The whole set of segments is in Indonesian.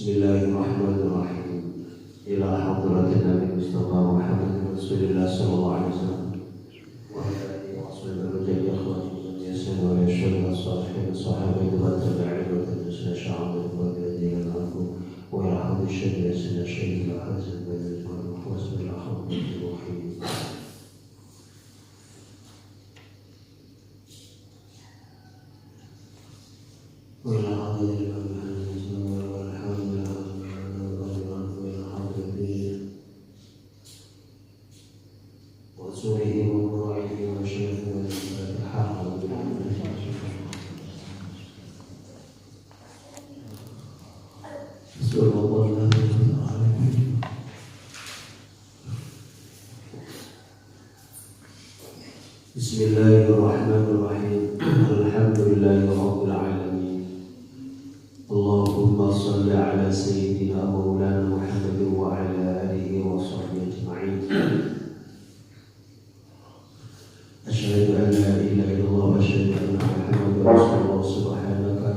Bismillahirrahmanirrahim. Ila hadratin Nabi Mustafa Muhammad Rasulullah sallallahu alaihi wasallam wa ala alihi wa sahbihi jadi akhwati man yasin wa yashhadu as-salihin sahabati wa tabi'in wa tabi'in sya'ab wa radiyallahu anhu wa yarhamu syadda sana syai'il hazan wa yajma'u wasbil akhwati rahim. Wa ila hadratin Bismillahirrahmanirrahim. Alhamdulillahirabbil alamin. Allahumma shalli ala sayyidina maulana Muhammad wa ala alihi wa sahbihi ajma'in. Asyhadu an la ilaha illallah wa asyhadu anna Muhammadar Rasulullah. Subhanaka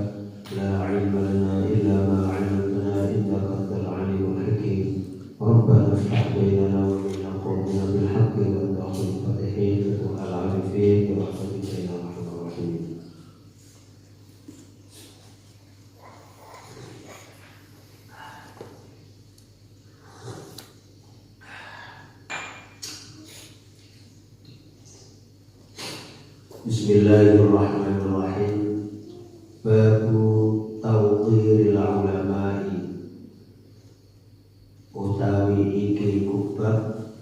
la ilma lana illa ma 'allamtana innaka antal alimul hakim. Rabbana iftah bainana wa baina qawmina bil haqqi wa anta khairul fatihin. Al-arifin wa rahmatika ya arhamar rahimin. Bismillahirrahmanirrahim. Babu tawqiril ulama'i. Utawi iki kubab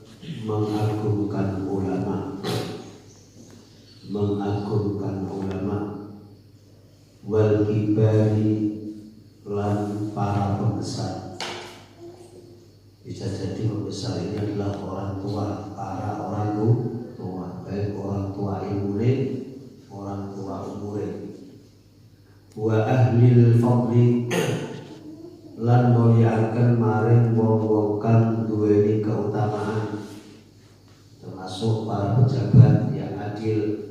mengagungkan ulama. Mengagungkan ulama wal kibari lan para pembesar. Bisa jadi pembesar ini adalah orang tua, para orang tua, baik orang tua ilmune, orang tua umure. Wa ahlil fadli lan muliakan maring wong-wong kang duweni keutamaan, termasuk para pejabat yang adil.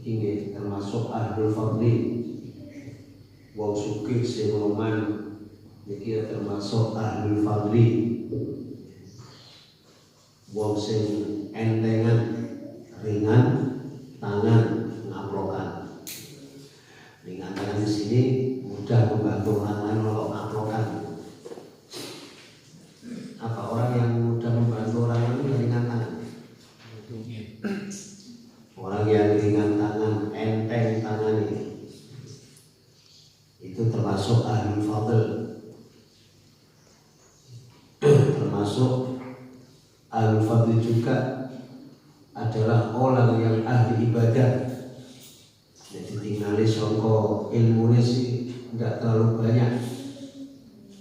Ini termasuk ahlul fadli, wong sugih sing loman iki termasuk ahlul fadli, wong sing entengan, ringan tangan, ngaplokan. Ringan tangan di sini mudah membantu orang lain kalau ngaplokan. Apa orang yang mudah membantu orang lain ringan tangan? Orang yang ringan tangan, enteng tangan itu termasuk ahli fadl. Termasuk ahli fadl juga adalah orang yang ahli ibadah. Jadi tinggali songko ilmunya sih tidak terlalu banyak,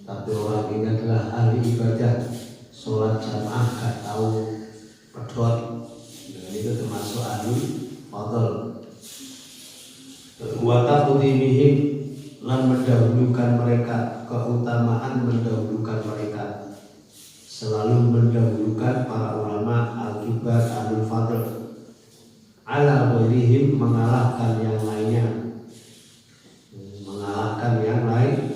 tapi orang ini adalah ahli ibadah. Sholat jamaah gak tahu pedot, itu termasuk ahli fadl. Wa taqdimihim lan mendahulukan mereka, keutamaan mendahulukan mereka, selalu mendahulukan para ulama al-kibar ahlul fadl ala ghairihim, mengalahkan yang lainnya, mengalahkan yang lainnya.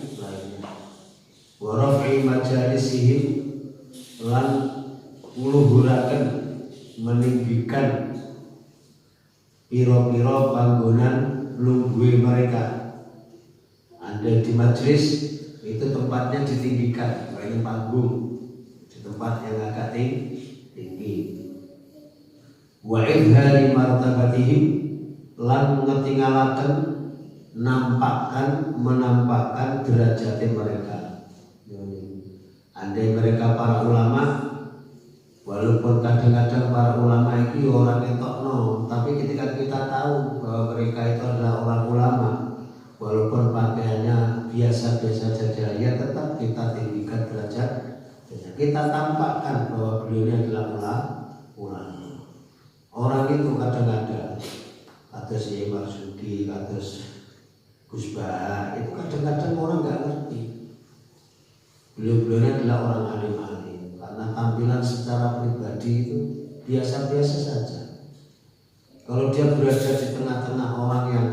Wa raf'i majalisihim lan ngluhuraken, meninggikan piro-piro panggonan lungguhe mereka. Ada di majelis itu tempatnya ditinggikan, ini panggung di tempat yang agak tinggi. Wa idhari martabatihim lan ngetingalaken, menampakkan derajat mereka. Andai mereka para ulama, walaupun kadang-kadang para ulama itu orang etokno, tapi ketika kita tahu bahwa mereka itu adalah orang ulama, walaupun pakaiannya biasa-biasa saja, ya tetap kita tinggikan derajat. Kita tampakkan bahwa beliau ini adalah ulama. Orang itu kadang-kadang kados Yai Marzuki, kados Gus Bah, itu kadang-kadang orang nggak ngerti. Beliau-beliau ini adalah orang alim-alim, karena tampilan secara pribadi itu biasa-biasa saja. Kalau dia berada di tengah-tengah orang yang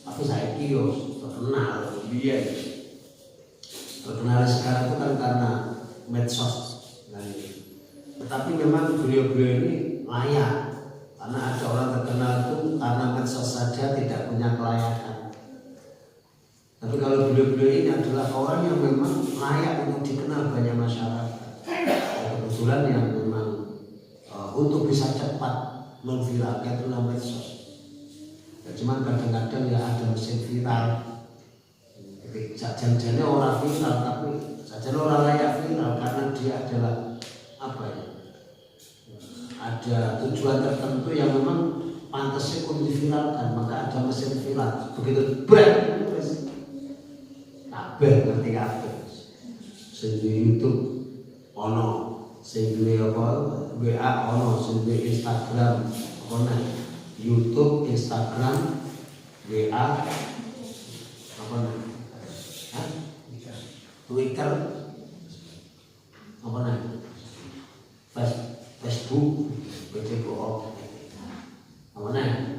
aku saiki yo terkenal, dia Terkenal sekarang itu kan karena medsos. Tetapi memang beliau-beliau ini layak, karena ada orang terkenal itu karena medsos saja tidak punya kelayakan. Tapi kalau beliau-beliau ini adalah orang yang memang layak untuk dikenal banyak masyarakat. Kebetulan yang memang untuk bisa cepat memviralkan itu medsos. Ya, cuman kadang-kadang ya ada mesin viral. Sajane orang viral, tapi sajane orang layak viral karena dia adalah apa ya? Ada tujuan tertentu yang memang pantasnya untuk diviralkan, maka ada mesin viral. Begitu brand, kabeh ngerti kabeh. Sing di YouTube ono, sing di apa WA ono, sing di Instagram ono. YouTube, Instagram, WA, apa namanya? Twitter, apa namanya? Facebook, BTPO, apa namanya?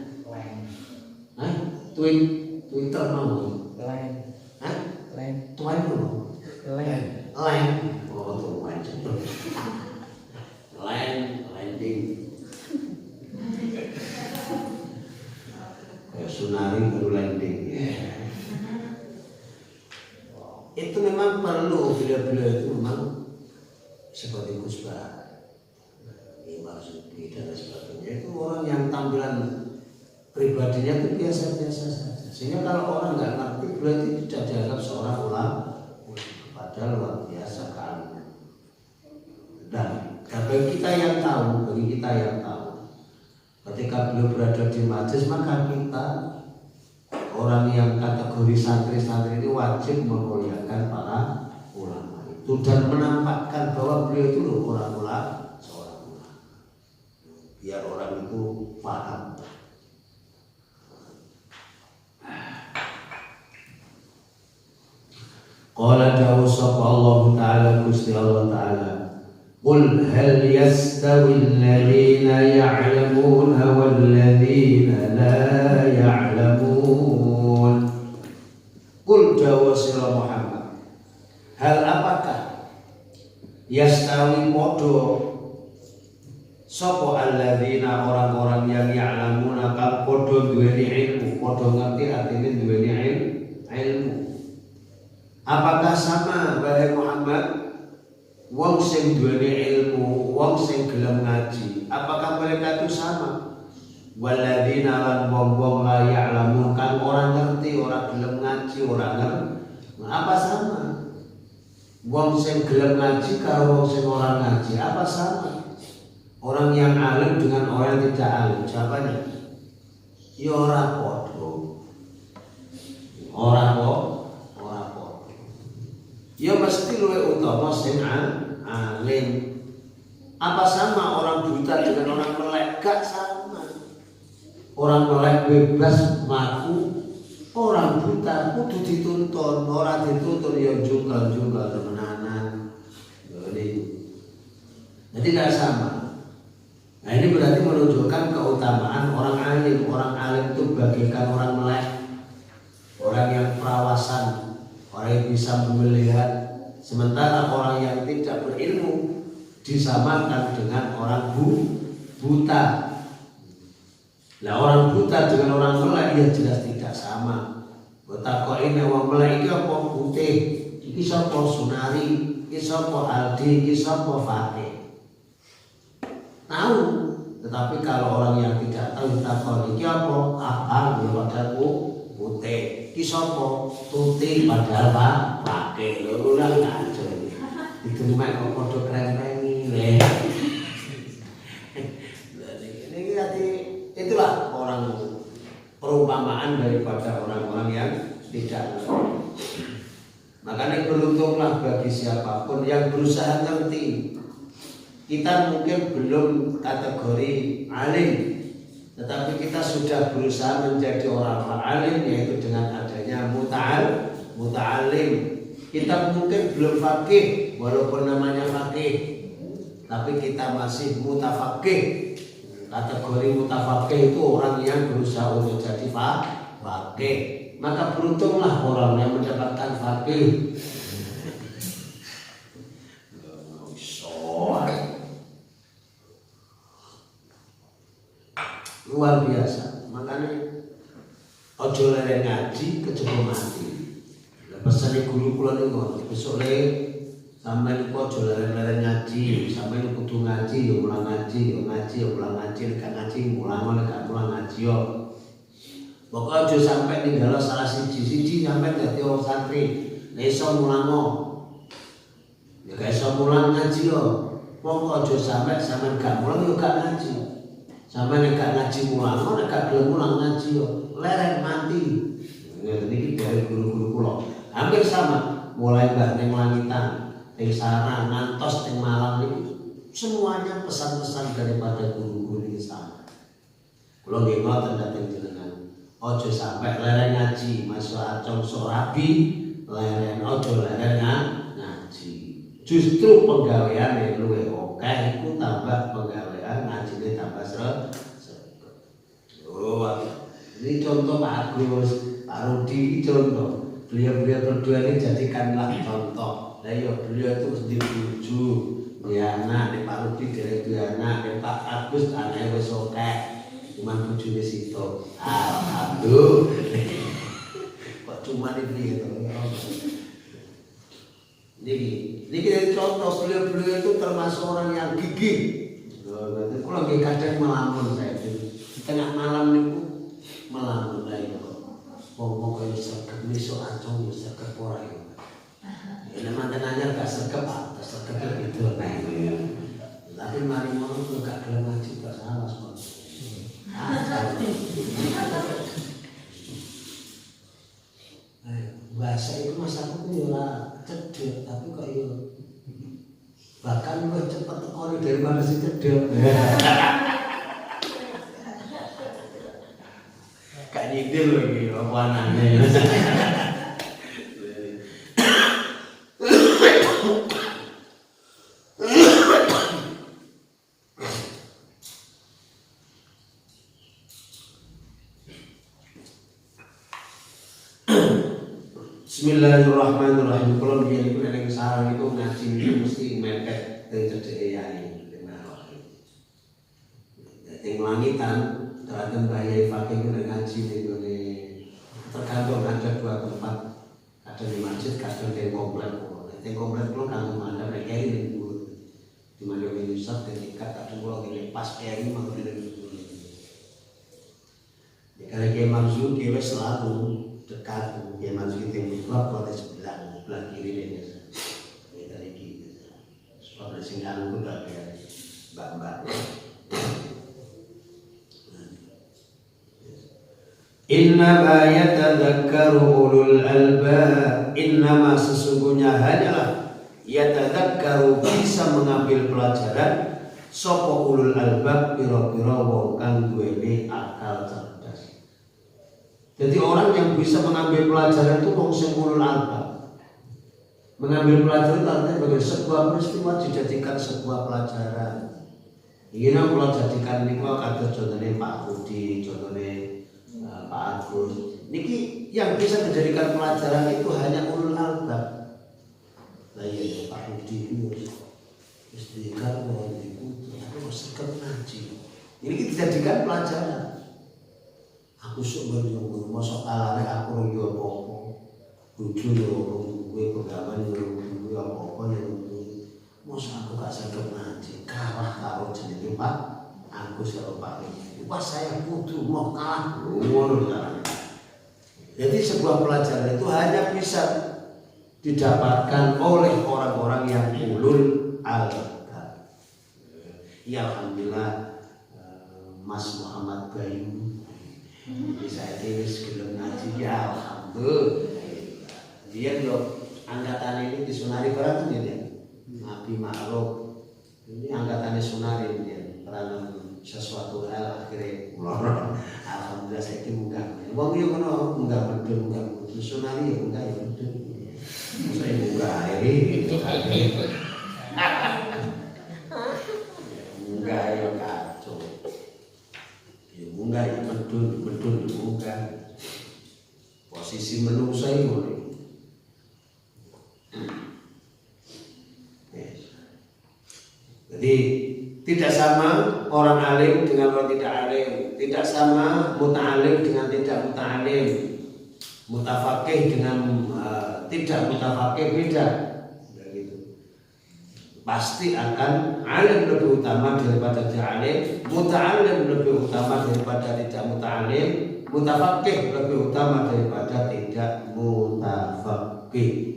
Twitter mau? Line, mau? Line, oh tuh landing. Sunari baru landing. Itu memang perlu beliau-beliau itu memang seperti Gus Bah, Marsudi dan sebagainya, itu orang yang tampilan pribadinya itu biasa-biasa saja. Sehingga kalau orang nggak ngerti, beliau itu tidak dianggap seorang ulama, padahal luar biasa kali. Dan bagi kita yang tahu, ketika beliau berada di majelis, maka kita orang yang kategori santri-santri ini wajib memuliakan para ulama itu dan menampakkan bahwa beliau itu seorang ulama, biar orang itu paham. Qala dawu sapa Allah Ta'ala, Gusti Allah Ta'ala, qul hal yastawi alladhina ya'lamuna walladhina la ya'lamun. Qul dawu sira Muhammad, hal apakah yastawi podo sapa alladzina orang-orang yang ya'lamuna kang podo duweni ilmu, podo ngerti artine duweni ilmu. Apakah sama wahai Muhammad wong sing duweni ilmu, wong sing gelem ngaji, apakah mereka itu sama? Walladzina lan wong-wong la ya'lamun kang ora ngerti, ora gelem ngaji, ora ngerti. Apa sama? Wong sing gelem ngaji karo wong sing ora ngaji, apa sama? Orang yang alim dengan orang yang tidak alim, jawabannya ya ora padha. Ora padha. Ya mesti luwih utama sing alim. Apa sama orang buta dengan orang melek? Gak sama. Orang melek bebas mlaku, orang buta kudu dituntun, orang dituntun ya jungkal-jungkal temenanan. Jadi gak sama. Nah ini berarti menunjukkan keutamaan orang alim. Orang alim itu bagaikan orang melek, orang yang perawasan, orang yang bisa melihat. Sementara orang yang tidak berilmu disamakan dengan orang buta. Nah orang buta dengan orang melek ya jelas tidak sama. Betapa ini orang melek iki apa putih, iki sapa Sunari, iki sapa Aldi, iki sapa Fatih. Tahu, tetapi kalau orang yang tidak tahu takon iki apa ya padahal putih. Iki sapa Tuti padahal pakai lho ora ngaco. Itu mek kok padha kreng-krengi le. Ini berarti itulah orang perumpamaan daripada orang-orang yang tidak ngerti. Makanya beruntunglah bagi siapapun yang berusaha ngerti. Kita mungkin belum kategori alim, tetapi kita sudah berusaha menjadi orang alim, yaitu dengan adanya muta'alim. Kita mungkin belum faqih, walaupun namanya faqih, tapi kita masih mutafaqih. Kategori mutafaqih itu orang yang berusaha untuk jadi faqih. Maka beruntunglah orang yang mendapatkan faqih. luar biasa. Makanya ojo leren ngaji kejaba mati. Pesane guru kula niku besok le sampeyan iku aja leren-leren ngaji, sampeyan kudu ngaji ya mulang ngaji, ya ngaji ya mulang ngaji, nek ngaji mulang nek gak mulang ngaji yo. Pokoke aja sampe ninggalo salah siji sampeyan dadi wong santri, nek iso mulango. Ya gak iso mulang ngaji yo. Pokoke aja sampe sampeyan gak mulang yo gak ngaji. Sampeyan nek gak ngaji mulango, nek gak gelem mulang ngaji yo, leren mati. Niki dari guru-guru kula. Hampir sama, mulai mbak ning langitan, ning sarang, ngantos ning malam ini semuanya pesan-pesan daripada guru-guru ini sama. Kula nggih ngoten dhateng jenengan. Aja sampe leren ngaji, masuk acong sok rabi, leren aja leren ngaji. Justru penggaweane luwih akeh iku tambah penggawean ngajine tambah seret. Oh, ini contoh Pak Agus, Pak Rudi contoh. Beliau-beliau berdua ini jadikanlah contoh. Nah ya beliau itu mesti buju, ya anak, nih Pak Rudi dari dua anak, nih Pak Agus anaknya wis akeh, cuman bujune situ. Alhamdulillah. Kok cuma ini gitu? Niki dari contoh beliau-beliau itu termasuk orang yang gigih. Kalau lagi kadang melamun saya di tengah malam niku melamun lah ya. Pokoknya sergap ini so acong ya sergap orang ya. Ini mantan aja gak sergap apa, sergap gitu. Tapi mari mau tuh gak gelem ngaji gak salah soal. Bahasa itu masaku tuh ya cedek, tapi kok ya bahkan lebih cepat tekoni daripada si cedek. Gak nyindir loh ini, apa anaknya. Bismillahirrahmanirrahim. Kalau begini pun ada yang sarang itu ngaji itu mesti mepet dari cedek ya ini. Yang langitan terhadap bahaya fakir itu ngaji ini tergantung ada dua tempat, ada di masjid, ada di komplek. Di komplek itu kantor ada mereka ini dulu di mana yang Yusuf dan ikat ada pulau ini pas kayak ini mau dari dulu. Kalau dia Mansur dia selalu dekat, dia Mansur itu yang berklub pada sebelah kiri dia dari kiri. Sebab dari singgahan itu udah kayak mbak-mbak. Innama yatadzakkaru ulul albab. Innama sesungguhnya hanyalah yatadzakkaru bisa mengambil pelajaran sapa ulul albab pira-pira wong kang duweni akal cerdas. Jadi orang yang bisa mengambil pelajaran itu wong sing ulul albab. Mengambil pelajaran artinya sebagai sebuah peristiwa dijadikan sebuah pelajaran. Ini kalau jadikan niku kados contohnya Pak Rudi, contohnya Pak Agus. Niki yang bisa dijadikan pelajaran itu hanya ulul albab. Lah iya Pak Rudi itu istiqar mau diikuti, tapi harus ngaji. Ini kita dijadikan pelajaran. Aku sok berjumpa, masuk alare aku yo apa-apa. Bojo yo kowe pegawan yo kowe apa-apa yo. Mosok aku gak saged ngaji, kalah karo jenenge Pak Agus karo Pak Rudi. Wah saya kudu mau kalah ngono carane. Jadi sebuah pelajaran itu hanya bisa didapatkan oleh orang-orang yang ulul albab. Ya alhamdulillah Mas Muhammad Bayu bisa wis gelem ngaji ya alhamdulillah. Dia yo angkatan ini disunari barang ya. Nabi Ma'ruf ini angkatannya sunari dia peranan sesuatu hal akhirnya alhamdulillah saya itu munggah wong yo kono munggah medun munggah sunari ya munggah ya medun saya munggah itu munggah ya kacau ya munggah ya medun munggah posisi menungso iki. Jadi tidak sama orang alim dengan orang tidak alim, tidak sama muta'alim dengan tidak muta'alim, mutafaqih dengan tidak mutafaqih, beda. Begitu. Pasti akan alim lebih utama daripada tidak alim, muta'alim lebih utama daripada tidak muta'alim, mutafaqih lebih utama daripada tidak mutafaqih.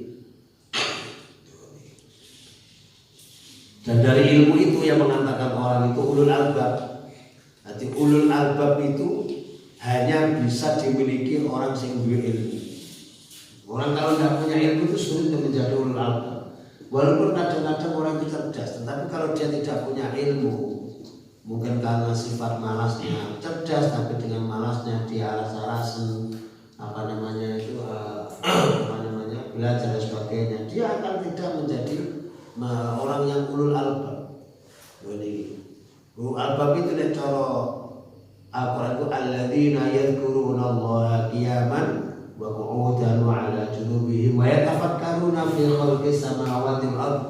Dan dari ilmu itu yang mengatakan orang itu ulul albab. Jadi ulul albab itu hanya bisa dimiliki orang yang berilmu. Orang kalau tidak punya ilmu itu sulit untuk menjadi ulul albab. Walaupun kadang-kadang orang itu cerdas, tetapi kalau dia tidak punya ilmu, mungkin karena sifat malasnya, cerdas tapi dengan malasnya dia alas-alasan belajar dan sebagainya, dia akan tidak menjadi orang yang ulul albab. Jadi ulul albab itu nek cara Al-Qur'an itu alladzina yadhkurunallaha qiyaman wa qu'udan wa 'ala junubihim wa yatafakkaruna fi khalqis samawati wal ardh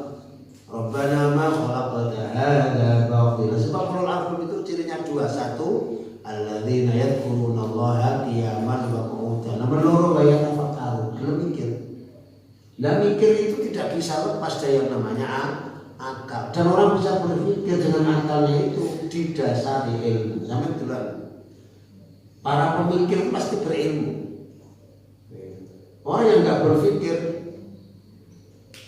Rabbana ma khalaqta hadza batila. Sebab ulul albab itu cirinya dua. Satu, alladzina yadhkurunallaha qiyaman wa qu'udan. Nomor dua, wa yatafakkaruna. Lah mikir itu tidak bisa lepas dari yang namanya akal. Dan orang bisa berpikir dengan akalnya itu didasari ilmu. Sampai duluan. Para pemikir pasti berilmu. Orang yang nggak berpikir,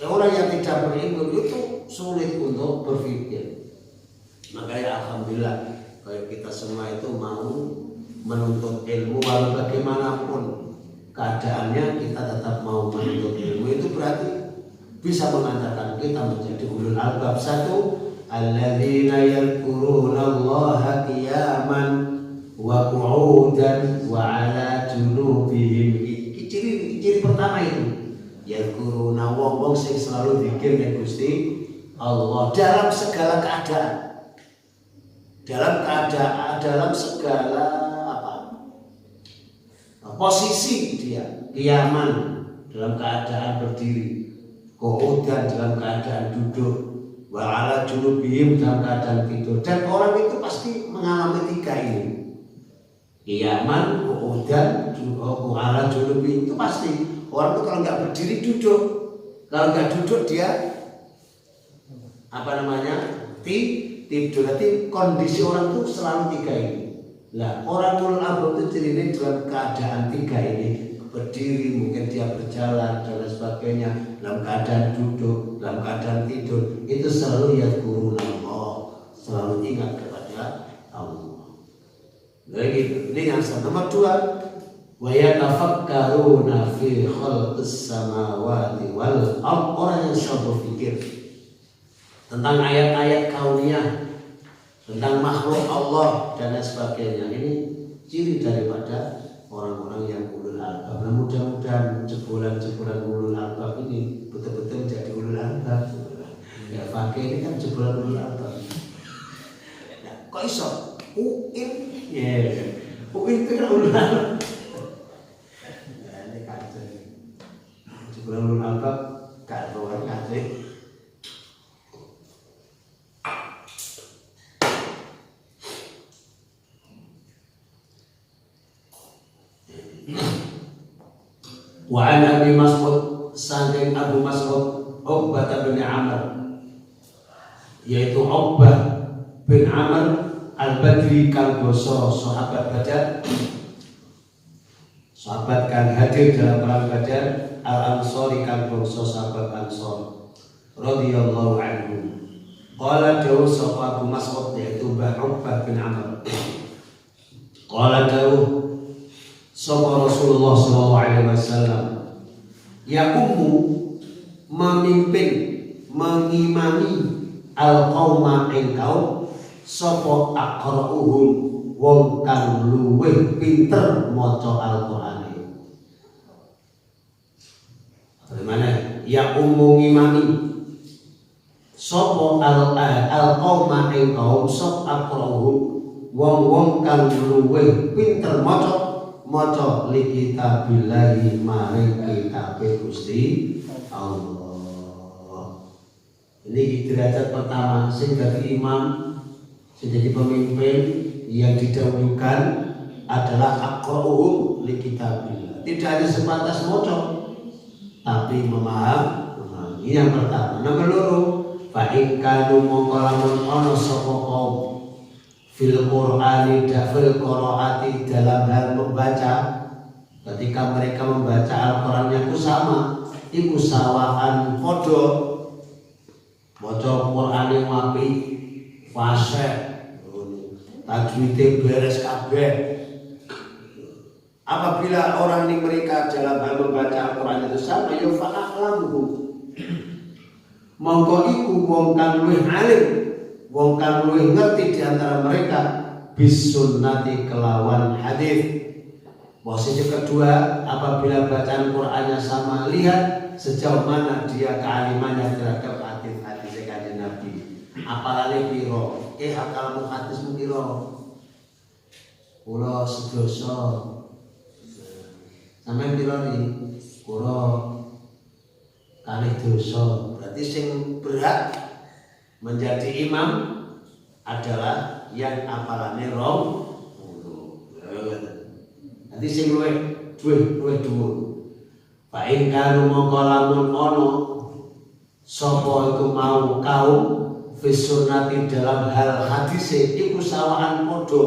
orang yang tidak berilmu itu sulit untuk berpikir. Makanya alhamdulillah kalau kita semua itu mau menuntut ilmu walau bagaimanapun keadaannya, kita tetap mau menuntut ilmu, itu berarti bisa mengantarkan kita menjadi ulul albab. Satu, alladzina yadhkurunallaha qiyaman wa qu'udan wa 'ala junubihim. Ciri pertama itu yadhkuruna, wong sing selalu zikir ning Gusti Allah dalam segala keadaan. Dalam segala posisi dia, qiyaman dalam keadaan berdiri, qu'udan dalam keadaan duduk, wa 'ala junubihim dalam keadaan tidur. Dan orang itu pasti mengalami tiga ini. Qiyaman, qu'udan, wa 'ala junubihim, itu pasti. Orang itu kalau nggak berdiri duduk, kalau nggak duduk dia tidur. Berarti kondisi orang itu selalu tiga ini. Nah, orang ulul albab itu cirinya dalam keadaan tiga ini, berdiri, mungkin dia berjalan dan sebagainya, dalam keadaan duduk, dalam keadaan tidur, itu selalu yadhkurunallah, selalu ingat kepada Allah. Jadi ini yang satu. Nomor dua, wa yatafakkaruna fi khalqis samawati wal ardh. Orang yang selalu berpikir tentang ayat-ayat kauniyah, tentang makhluk Allah dan lain sebagainya. Ini ciri daripada orang-orang yang ulul albab. Nah, mudah-mudahan jebolan-jebolan ulul albab ini betul-betul menjadi ulul albab. Ya, pakai ini kan jebolan ulul albab. Nah, kok iso? UIN itu kan ulul albab. Nah, ini kacau. Jebolan ulul albab gak keluar kacau. Wa an Abi Mas'ud, saking Abu Mas'ud Uqbah bin Amr, yaitu Uqbah bin Amr Al-Badri kang basa sahabat Badar, sahabat kang hadir dalam perang Badar, Al-Ansari kang basa sahabat Ansar radhiyallahu anhu. Qala dawuh sapa Abu Mas'ud, yaitu Uqbah bin Amr, qala dawuh sapa Rasulullah sallallahu alaihi wasallam, yaqumu, memimpin, mengimami al-qauma ing kaum, sapa aqra'uhum, wong kang luwih pinter maca Al-Qur'ane. Bagaimana? Yaqumu ngimami sapa al-qauma ing kaum, sapa aqra'uhum, wong-wong kang luwih pinter maca li kitabillahi, maring kitabe Gusti Allah. Ini derajat pertama sing dadi imam, Jadi pemimpin yang didahulukan adalah aqra'uhum li kitabillah. Tidak hanya sebatas maca, tapi memahami. Yang pertama. Nomor loro, fa in kanu mongko lamun ana sapa kaum fil Qur'ani fil qiraati dalam hal membaca, ketika mereka membaca Al-Qur'an yang sama, iku sawaan padha maca Qur'an yang apik, fasih, tajwidnya beres kabeh. Apabila orang ini mereka dalam hal membaca Al-Quran itu sama, ya fa'a'lamuhum, mongko iku wong kang luwih alim, wong kang luwih ngerti di antara mereka bis sunnati kelawan hadis. Posisi kedua, apabila bacaan Qur'annya sama, lihat sejauh mana dia kealimannya terhadap hadis-hadis kanjeng Nabi. Apalane piro? Akalmu hadismu piro? Kula sedoso. Sampai piro nih? Kula kalih dosa. Berarti sing berhak menjadi imam adalah yang apalane rong. Nanti sing luwih dhuwur. Fa in kanu mongko lamun ana sapa iku mau kaum fisunati dalam hal hadis iku sawaan padha.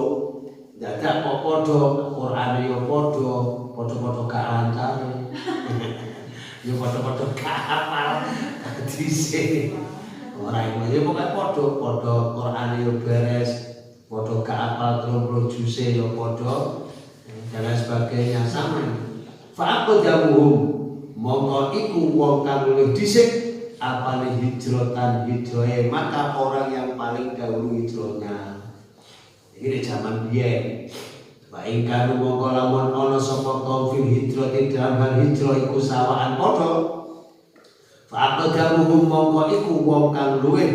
Dadak kok padha Qur'an yo padha gak lancare. Yo padha gak hafal hadis. Ora yo pokoke padha Qur'an yo beres, padha gak hafal 30 juz yo padha dan lain sebagainya sama. Fa aqdamuhum mongko iku wong kang luwih dhisik apane hijratan hijrahe, maka orang yang paling dahulu hijrahnya. Ini zaman biyen. Wa ing kanu mongko lamun ana sapa kaum fil hijrati dalam hal hijrah iku sawaan padha. Fa aqdamuhum mongko iku wong kang luwih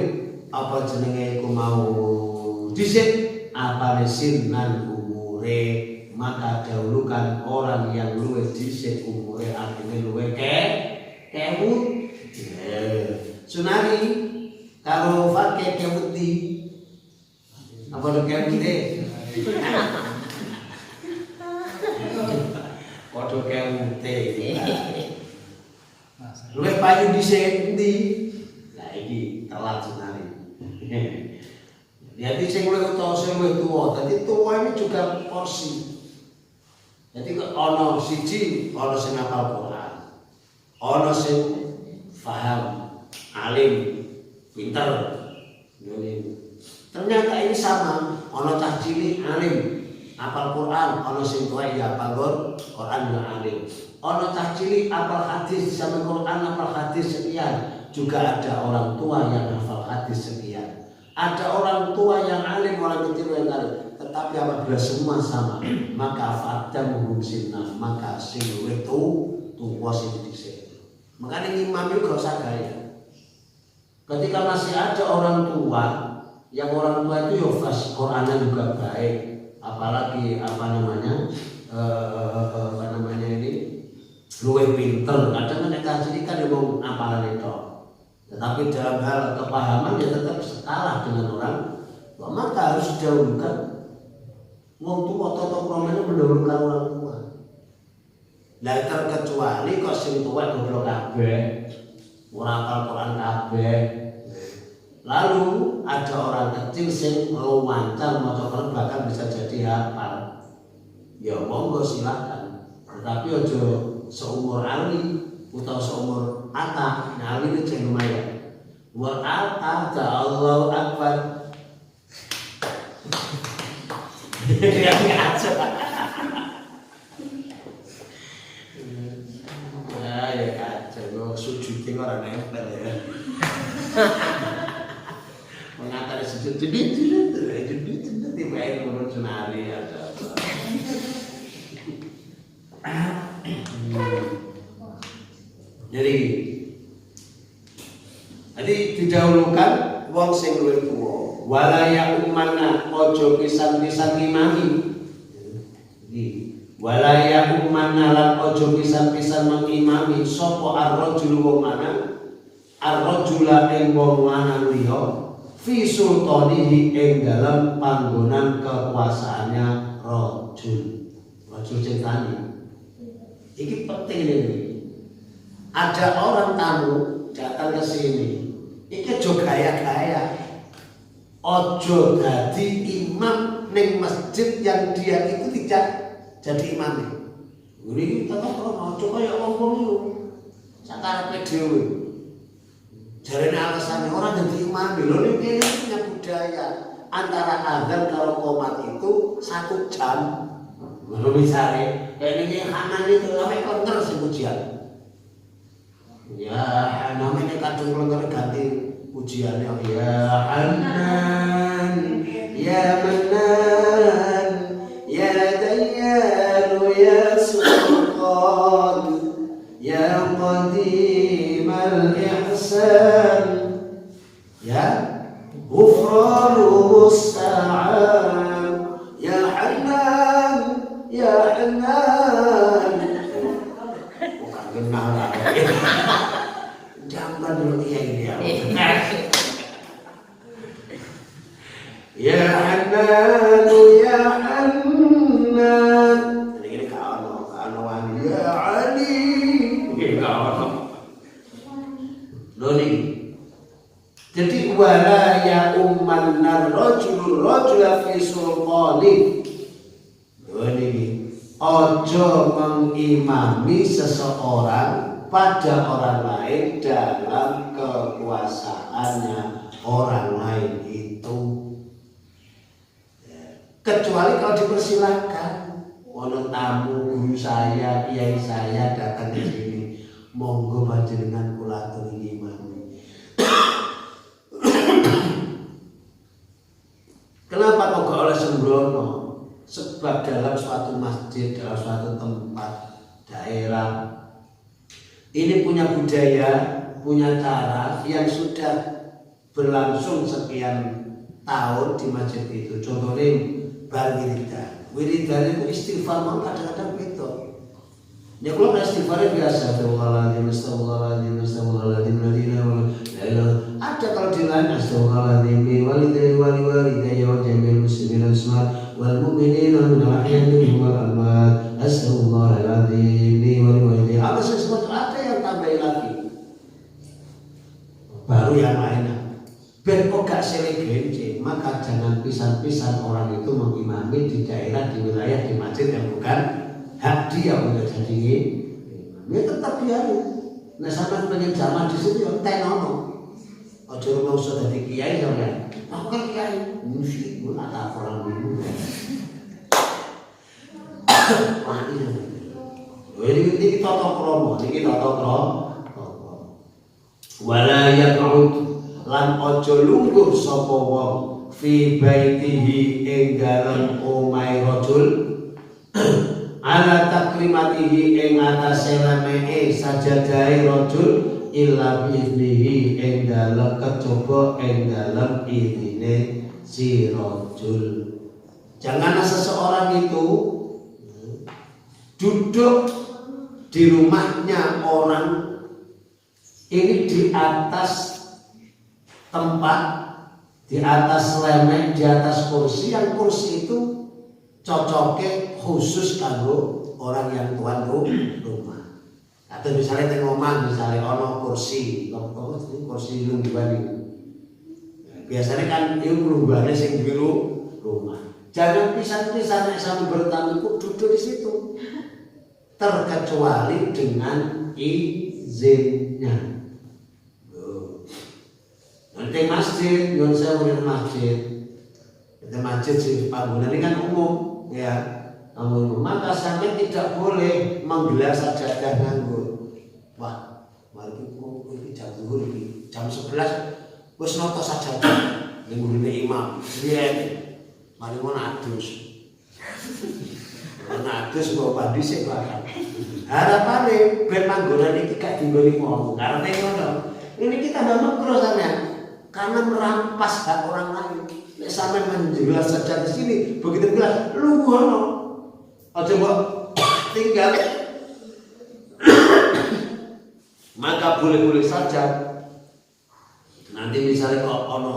apa jenenge iku mau dhisik apane sinan umure, maka dahulukan orang yang luwih dhisik umure, artine luwih kewut. Sunari karo fakih kewuti. Apa lo kewute? Padha kewute. Luwih payu dhisik endi? Lah iki telat sunari. Jadi sing luwih utawa sing luwih tuwa, dadi tuwa ini juga porsi. Jadi ono siji, ono sing hafal Quran, ono sing paham, alim, pinter. Ternyata ini sama, ono cah cilik alim, hafal Quran, ono sing tuwa ya hafal Quran ya alim. Ono cah cilik hafal hadis sampai Quran hafal hadis sekian, juga ada orang tua yang hafal hadis sekian. Ada orang tua yang alim, orang kecil yang alim. Tetapi apabila semua sama, maka fa'adamuhum sinnah, maka sing luwih tuwa sing dhisik. Makanya imam itu gak usah gaya. Ketika masih ada orang tua, yang orang tua itu ya fas Qur'annya juga baik, apalagi apa namanya ini luwih pinter. Kadang nek kaji kan ngomong apalan itu. Tetapi dalam hal kepahaman dia tetap kalah dengan orang tua, maka harus didahulukan. Wong tua atau promene mendahulukan orang tua. Lah terkecuali kok sing tuwa goblok kabeh, ora hafal Quran kabeh. Lalu ada orang kecil sing lancar maca Quran bahkan bisa jadi hafal. Ya monggo silakan. Tetapi aja seumur Ali utawa seumur Atta. Nah Ali itu jeneng lumayan. Wa Atta Allahu Akbar. Ya ngaco. Ya kacau, sujudnya orang nempel ya. Mengantar sujud jadi tiba air menurut sunari ada. Jadi didahulukan wong sing luwih tuwa. Walaya ummanna ojo pisan-pisan ngimami. Walaya ummanna lan ojo pisan-pisan mengimami sapa ar-rajul wong lanang, ar-rajula ing wong lanang liya fi sultanihi ing dalam panggonan kekuasaannya rajul cintani. Ini penting ini. Ada orang tamu datang ke sini, ini jo gaya-gaya, ojo jadi imam ning masjid yang dia itu tidak jadi imam. Ini tetap kalau ojo kaya ngomong itu, sakarepe dhewe. Jarene alasannya orang jadi imam, lho ini punya budaya antara azan karo qomat itu 1 jam. Misalnya, kayak ini kanan itu sampai kelengar sih pujian. Ya, namanya kadang kelengar ganti pujiannya. Ya Hanan, ya Manan, ya Dayyan, ya Sultan, ya Qadim al-Ihsan, ya Ghufranu Musta'an, ya Hanan, ya Hanan. Bukan kenal lah. Jangan dulu ini ya. Ya Hanan, ya Hanan. Ini kalau wani ya Ali. Ini kalau. Loni. Jadi wala ya umman rajulur rajula fi sultani. Ini ojo mengimami seseorang pada orang lain dalam kekuasaannya orang lain itu, kecuali kalau dipersilakan. Ono tamu guru saya, kiai saya datang ke sini, monggo panjenengan kula aturi ngimami. Kenapa kok gak oleh sembrono? Sebab dalam suatu masjid, dalam suatu tempat, daerah, ini punya budaya, punya cara yang sudah berlangsung sekian tahun di masjid itu. Contohnya bar wiridan. Wiridan itu istighfar mau kadang-kadang gitu. Ya kalau istighfarnya biasa, astagfirullahaladzim, astagfirullahaladzim, astagfirullahaladzim, ada kalau di lain astagfirullahaladzim, walidayya wa jami'il muslimin al-ismat wal mu'minina minal ahya'i wal amwat, astagfirullahaladzim walidayya. Apa sesuatu ada yang tambahin lagi? Baru yang lainnya. Ben kok gak selege, maka jangan pisan-pisan orang itu mengimami di daerah, di wilayah, di masjid yang bukan hak dia untuk jadi imam. Ya tetap biarin. Nah sampai pengen zaman di sini yang tenono. Ojo mau sudah jadi kiai sampean. Aku kan kiai, musik pun ada orang dulu. Wah ini toto kromo, ini toto kromo. Wala yaqud lan ojo lungguh sapa wong fi baitihi ing dalem omahe rajul ala takrimatihi ing atase lemeke sajadahe rajul illa biiznihi ing dalem kejaba ing dalem izine si rajul. Janganlah seseorang itu duduk di rumahnya orang ini di atas tempat, di atas lemek, di atas kursi, yang kursi itu cocoknya khusus kanggo orang yang tuan rumah. Atau misalnya tengomah, misalnya ono kursi, kursi lungguan itu. Biasanya kan itu lungguannya sing biru rumah. Jangan pisan-pisan nek sampe bertamu duduk di situ, terkecuali dengan izinnya. Nanti masjid, yon saya udah masjid. Itu masjid sih panggungan ini kan umum, ya. Umum. Maka sampai tidak boleh menggelar sajadah nganggur. Wah, mari ini jam zuhur ini, jam 11 wis noto sajadah nganggur imam. Lihat, mari mau nadus. Nadus mau pandi sih bahkan. Harapannya ben panggonan iki gak dinggoni wong. Karena ngono. Ini kita bangun terus sampean. Karena merampas hak orang lain. Nek sampean menjelas saja di sini, begitu bilang lu ngono. Aja mbok tinggal. Maka boleh-boleh saja. Nanti misalnya kalau ono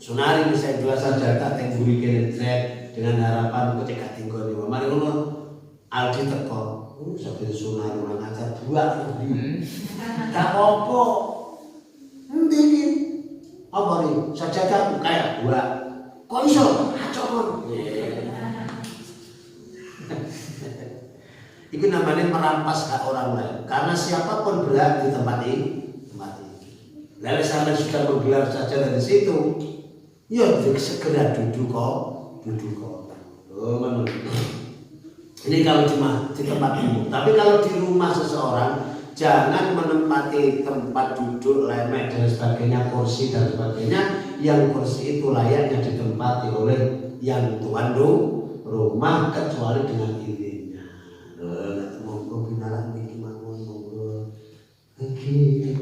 Sunari bisa dua saja tak tengguri kene dengan harapan kok cek tinggal di mari ngono Aldi teko sampai sunari orang ajar dua tak apa endi iki apa nih sajadah kayak dua kok iso acok kon itu namanya merampas hak orang lain karena siapapun berhak di tempat ini. Lalu sampai sudah menggelar saja dari situ, ya segera duduk kok. Oh, ini kalau cuma di tempat umum. Tapi kalau di rumah seseorang, jangan menempati tempat duduk, lemek dan sebagainya, kursi dan sebagainya, yang kursi itu layaknya ditempati oleh yang tuan rumah kecuali dengan izinnya. Monggo binalan niki mawon monggo. Heki.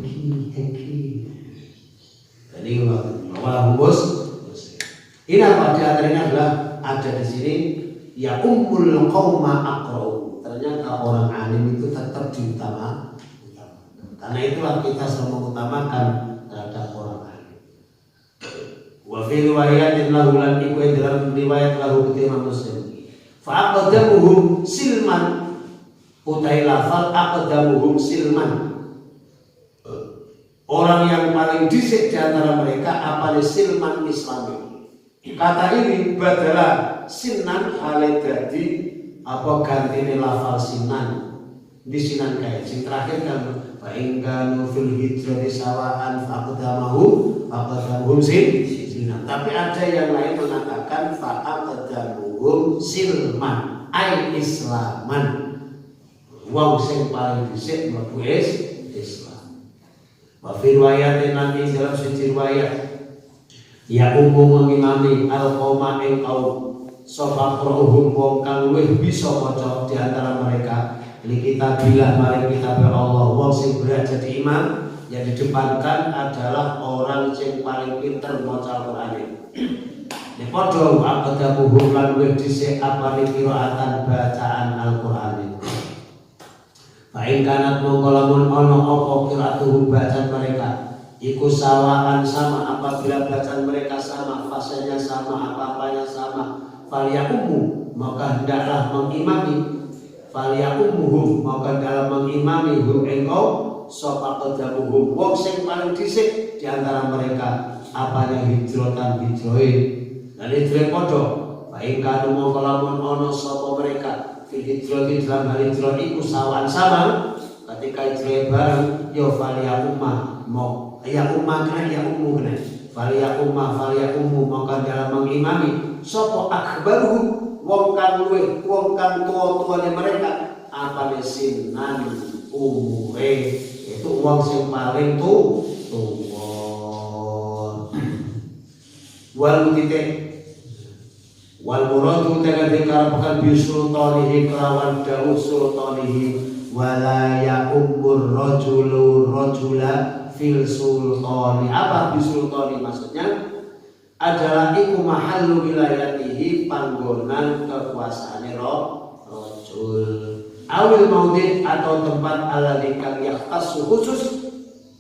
Jadi bahwa bos ini apa diantaranya adalah ada di sini ya ummul qauma aqra'u. Ternyata orang alim itu tetap diutamakan. Karena itulah kita selalu mengutamakan terhadap orang alim. Wa fi riwayatin lahu lan iku dalam riwayat lahu Imam Muslim. Fa aqdamuhum silman utai lafal aqdamuhum silman. Orang yang paling dhisik di antara mereka apa silman islami. Kata ini badalah sinan hale dadi apa gantine lafal sinan. Di sinan kayak sing terakhir kan fa in kanu fil hijrati sawaan faqadamuhum sinan. Tapi ada yang lain mengatakan faqadamuhum silman ai islaman. Wong sing paling dhisik mlebu Islam. Wa fi riwayatin nanti dalam suci riwayat ya umum mengimami al-qauma ing kaum sapa qrohum wong kang luwih bisa maca di antara mereka ini kita bilang mari kita Allah wong sing berat jadi imam yang didepankan adalah orang yang paling pinter maca Al-Qur'an. Ini padha aqdamuhum lan luwih dhisik apane qiraatan bacaan Al-Qur'an. Fa'in kanat mongkolamun ono opo qiraatuhum bacaan mereka iku sawaan sama apabila bacaan mereka sama fasenya sama apa-apanya sama falyaqumu maka hendaklah mengimami falyaquhum maka dalam mengimami hum engkau sapa qadamuhum wong sing paling dhisik di antara mereka apanya hijrotan hijroe lan hijroe padha fa'in kanu mongkolamun ono sapa mereka hijrah di dalam hal hijrah itu sawaan sama ketika hijrah bareng yo falia ummah mau ya ummah kena ya ummu kena falia ummu maka dalam mengimami sopo akbaru wong kang luwih wong kang tua-tuane mereka apa sinan umure itu wong sing paling tuwa wal titik wal muradu dengan dikarapakan bisultanihi kelawan dawuh sultanihi wala ya ummur rajula fil sultani. Apa bisultani maksudnya adalah iku mahallu wilayatihi panggonan kekuasaane rajul awil maudhi atau tempat alladzi kang yahtassu khusus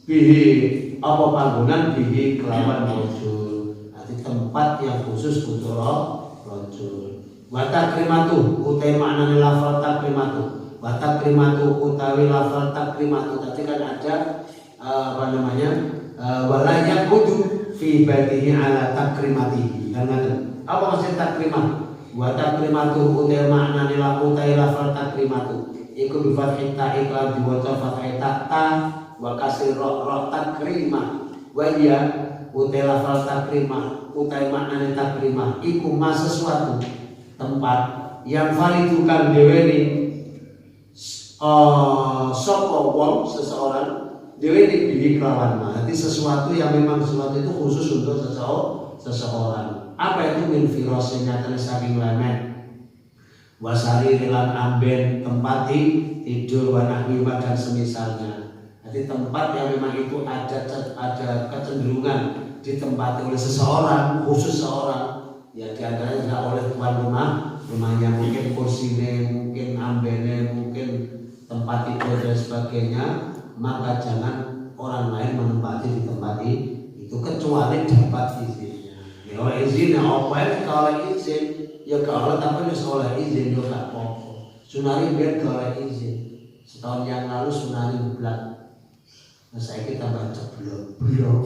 bihi apa panggonan bihi kelawan rajul arti tempat yang khusus untuk wa takrimatu utai maknane lafal takrimatu wa takrimatu utawi lafal takrimatu tadi kan ada apa namanya wala yaqudu fi batihi ala takrimatihi kan apa maksud takrimah wa takrimatu utai maknane utai lafal takrimatu iku bi fathhi ta iklan diwaca fathhi ta wa kasir ra takrimah wa ya utai lafal takrimah utai maknane takrimah iku ma sesuatu tempat yang validukan deweni sapa wong seseorang deweni bihi kelawan berarti sesuatu yang memang sesuatu itu khusus untuk seseorang apa itu min firasinya saking lemet wasari rilan amben tempati tidur wanahwi dan semisalnya jadi tempat yang memang itu ada kecenderungan ditempati oleh seseorang khusus seorang ya diantaranya tidak oleh tuan rumahnya mungkin kursinya mungkin ambene mungkin tempat tidur dan sebagainya maka jangan orang lain menempati di tempat itu kecuali dapat izinnya Ya oleh izin apa ya kalau oleh izin ya kalau tapi wis oleh izin yo gak apa-apa. Sunari biar kalau oleh izin. Setahun yang lalu Sunari bulan. Nah saiki tambah ceblok. Belum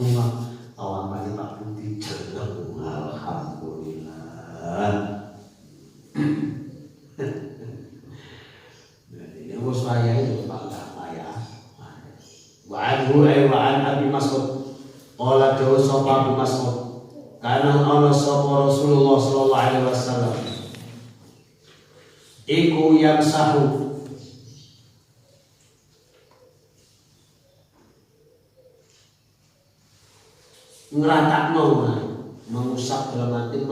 awak bali Pak Budi jeneng. Alhamdulillah. Ini bos saya itu Pak ya. Wa'an Abi Mas'ud qala dawu sapa Abu Mas'ud kana ana sapa Rasulullah sallallahu alaihi wasallam iku yang sahu ngeratakno mengusap dalam arti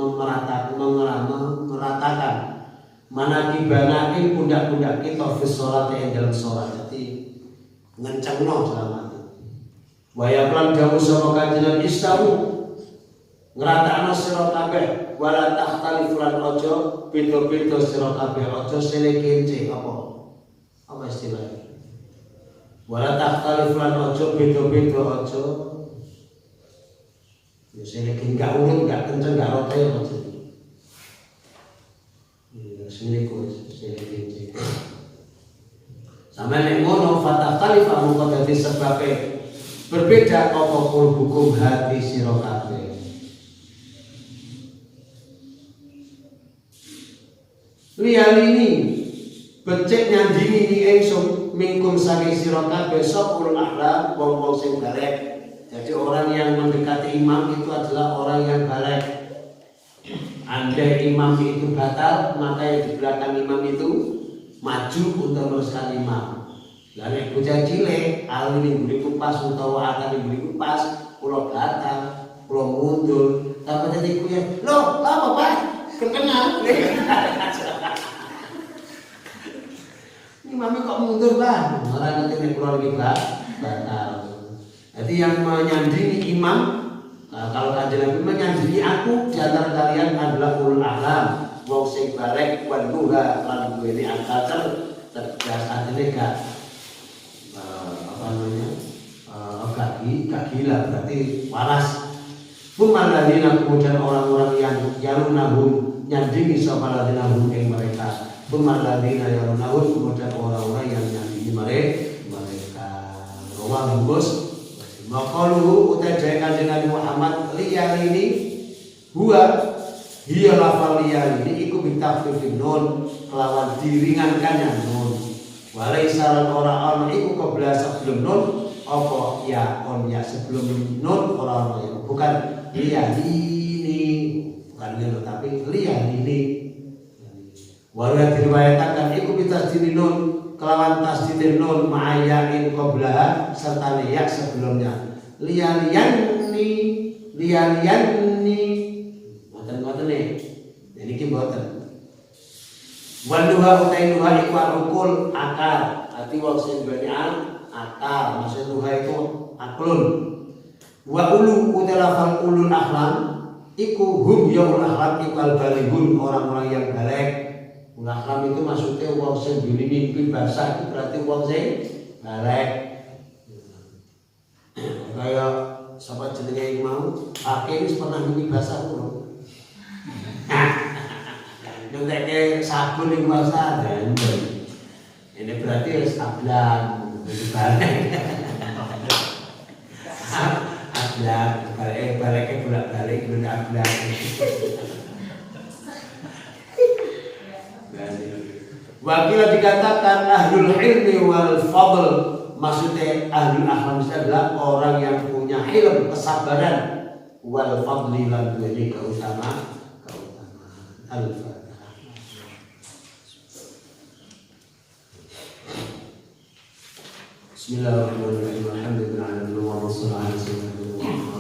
meratakan mana dibanakin pundak-pundak kita fi sholat yang dalam sholat jadi ngencengno dalam arti waya plan dawuh sapa kanjeng istawu ngeratakno sira kabeh wala takhtalifu lan aja beda-beda sira kabeh aja sele kence apa istilahnya wala takhtalifu lan aja beda-beda aja ya sele gak urut gak kenceng gak rote aja ya sele kence sampe nek ngono fatakhtalifa mung dadi sebabe berbeda apa hukum hati sira kabeh. Liyalini becik nyandingi ni ingsun mingkum saking sira kabeh sapa ahlam wong-wong sing balik. Jadi orang yang mendekati imam itu adalah orang yang balik. Andai imam itu batal, maka yang di belakang imam itu maju untuk meneruskan imam. Lalu bocah cilik, alun ini beriku pas utawa akan diberiku pas, pulau batal, pulau mundur, tanpa jadi kuya, loh, apa pak? Kena. Ini mami kok mundur bang? Orang nanti pulau lagi batal. Jadi yang menyandingi imam, kalau kanjeng Nabi menyandingi aku di antara kalian adalah ulul ahlam, wong sing balik wan duha lan duwe ini akal cerdas artinya gak gak gila berarti waras. Bumaladina kemudian orang-orang yang yalunahum nyandingi sapa ladinahum ing mereka. Bumaladina yalunahum kemudian orang-orang yang nyandingi mereka. Rawah Gus. Maqaluhu utai kanjeng Nabi Muhammad liyalini huwa hiya lafal liyalini iku bitafifin nun kelawan diringankannya nun. Walaisalan orang-orang iku qabla sebelum nun apa ya on ya sebelum nun orang-orang bukan liyalini bukan lilo tapi liyalini. Walau diriwayatkan iku bitasdini nun kelawan tasdidin nun ma'ayain qablaha serta liyak sebelumnya liyaliyanni ngoten nih jadi ki mboten wanduha utai duha iku rukul akar arti wong sing duweni akar maksud duha itu aklun wa ulu utalafal ulul ahlam iku hum yaul ahlam iku al-balighun orang-orang yang balik. Ulahram itu maksudnya wong sing duweni mimpi basah itu berarti wong sing balik. Kayak sapa jenenge mau, Hakim wis pernah mimpi basah lho. Nyentekke sabun ing basah dan ini berarti wis ablang, wis balik. Ablang, balik bolak-balik ben ablang. Wakil dikatakan ahlul ilmi wal fadl maksudnya ahlul ahlam adalah orang yang punya ilmu kesabaran wal fadli lan duweni keutamaan al-fatihah. Bismillahirrahmanirrahim. Alhamdulillah wa wassalatu ala